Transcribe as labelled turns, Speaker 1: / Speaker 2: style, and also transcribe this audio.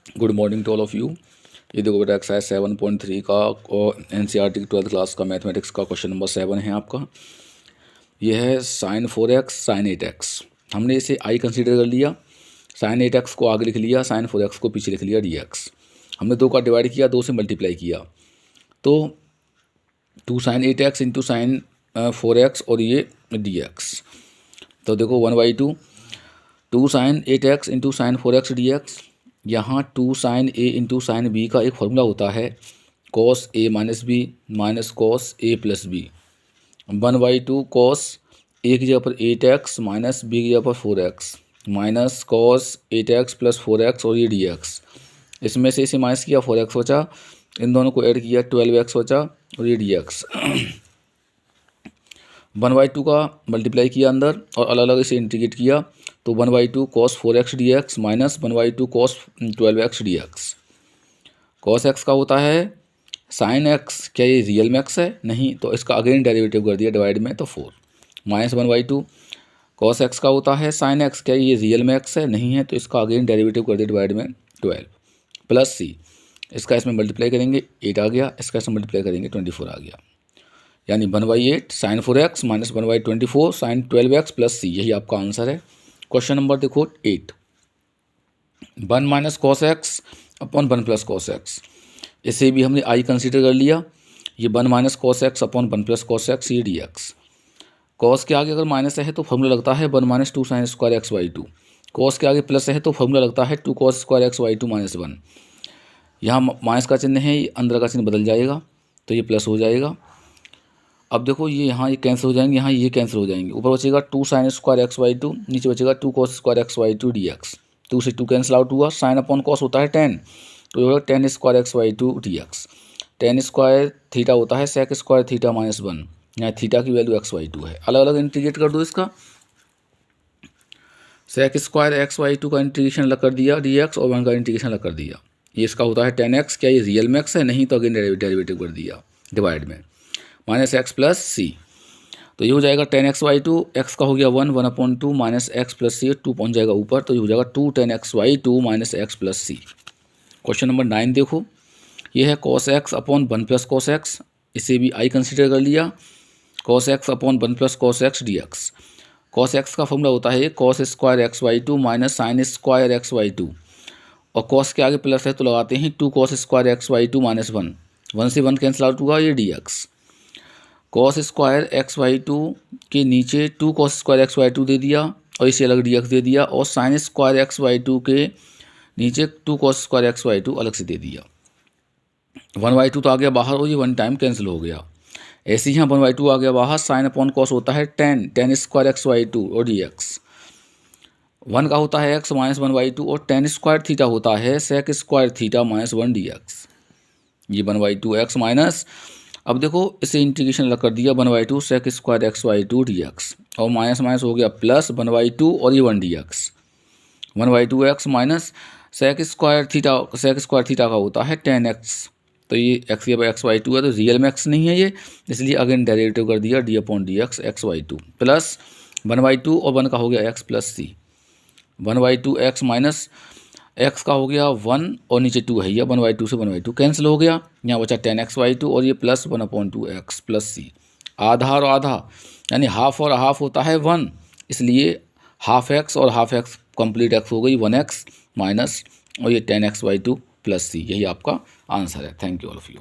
Speaker 1: Good morning to all of you. ये देखो बेटा एक्सरसाइज 7.3 का और एनसीईआरटी 12th क्लास का मैथमेटिक्स का क्वेश्चन नंबर 7 है आपका। ये है sin 4x sin 8x। हमने इसे आई कंसीडर कर लिया, sin 8x को आगे लिख लिया, sin 4x को पीछे लिख लिया dx। हमने 2 का डिवाइड किया, 2 से मल्टीप्लाई किया, तो 2 sin 8x into sin 4x और ये dx। तो देखो 1/2 2 sin 8x into sin 4x dx। यहाँ 2 sin a into sine B का एक फॉर्मूला होता है cos a minus B minus cos a plus B. 1/2 cos a की जगह पर 8x माइनस b की जगह पर 4x minus cos 8x plus 4x और ये dx। इसमें से इसे माइनस किया 4x बचा, इन दोनों को ऐड किया 12x बचा और ये dx। 1/2 का मल्टीप्लाई किया अंदर और अलग अलग इसे इंटीग्रेट किया, तो 1/2 cos 4x dx minus 1/2 cos 12x dx। cos x का होता है sin x, क्या ये रियल में x है? नहीं, तो इसका अगेन डेरिवेटिव कर दिया डिवाइड में, तो 4 माइनस 1/2 cos x का होता है sin x, क्या ये रियल में x है? नहीं है, तो इसका अगेन डेरिवेटिव कर दिया डिवाइड में 12 प्लस c। इसका इसमें मल्टीप्लाई करेंगे 8 आ गया, इसका इसमें मल्टीप्लाई करेंगे 24 आ गया, यानी 1/8 sin 4x minus 1/24 sin 12x plus c। यही आपका आंसर है। क्वेश्चन नंबर देखो 8, 1 minus cos x upon 1 plus cos x. इसे भी हमने आई कंसीडर कर लिया। ये 1 minus cos x upon 1 plus cos x, ये dx। कॉस के आगे अगर माइनस है तो फॉर्मूला लगता है 1 minus 2 sine square x by 2। Cos के आगे प्लस है तो फॉर्मूला लगता है 2 cos square x by 2 minus 1। यहाँ माइनस का चिन्ह है, अंदर का चिन्ह बदल जाएगा, तो ये प्लस हो जाएगा। अब देखो ये यहाँ ये कैंसिल हो जाएंगे, यहाँ ये कैंसिल हो जाएंगे। ऊपर बचेगा 2 साइन स्क्वायर एक्स बाई 2, नीचे बचेगा 2 cos square x by 2 dx। 2 से 2 कैंसिल आउट हुआ, साइन अपॉन कॉस होता है 10, तो ये होगा 10 square x by 2 dx। 10 square theta होता है सेक स्क्वायर थीटा माइनस 1, यहाँ थीटा की वैल्यू एक्स बाई 2 है। अलग अलग इंटीग्रेट कर दो इसका। सेक स्क्वायर एक्स बाई 2 का इंटीग्रेशन अलग कर दिया dx और 1 का इंटीग्रेशन अलग कर दिया। ये इसका होता है 10x, क्या ये रियल में x है? नहीं, तो अगेन डेरिवेटिव कर दिया डिवाइड में माइनस एक्स प्लस सी। तो ये हो जाएगा 10x/2, एक्स का हो गया 1/2 माइनस एक्स प्लस सी, 2 पहुँच जाएगा ऊपर, तो ये हो जाएगा 2 10x/2 माइनस एक्स प्लस सी। क्वेश्चन नंबर 9 देखो, ये है cos x upon 1 plus cos x। इसे भी आई कंसीडर कर लिया। cos x upon 1 plus cos x dx। cos x का फॉर्मूला होता है cos square x/2 minus sine square x/2, और cos के आगे प्लस है तो लगाते हैं 2 cos स्क्वायर x/2 माइनस 1, 1 से 1 कैंसिल आउट हुआ, ये dx। cos स्क्वायर x/2 के नीचे 2 cos स्क्वायर x/2 दे दिया और इसे अलग dx दे दिया, और साइन स्क्वायर x/2 के नीचे 2 cos स्क्वायर x/2 अलग से दे दिया। 1/2 तो आ गया बाहर और ये 1 टाइम कैंसिल हो गया। ऐसे ही यहाँ 1/2 आ गया बाहर, साइन अपॉन कॉस होता है 10 स्क्वायर x/2 और dx। 1 का होता है x माइनस 1/2 और 10 स्क्वायर थीटा होता है sec square theta minus 1 dx। ये 1/2 x माइनस, अब देखो इसे इंटीग्रेशन अलग कर दिया 1/2 सेक स्क्वायर x/2 dx, और माइनस माइनस हो गया प्लस 1/2 और ये 1 dx। 1/2 x minus sec square theta का होता है 10x, तो ये x या x/2 है, तो रियल में x नहीं है ये, इसलिए अगेन डेरिवेटिव कर दिया d/dx x/2 प्लस 1/2 और 1 का हो गया x प्लस सी। 1/2 x माइनस x का हो गया 1 और नीचे 2 है, या 1/2 से 1/2 कैंसिल हो गया, यहाँ बचा 10x/2 और ये प्लस 1/2x प्लस सी। आधा और आधा यानी हाफ और हाफ होता है 1, इसलिए हाफ x और हाफ x कंप्लीट x हो गई 1x माइनस और ये 10x/2 प्लस सी। यही आपका आंसर है। Thank you all of you.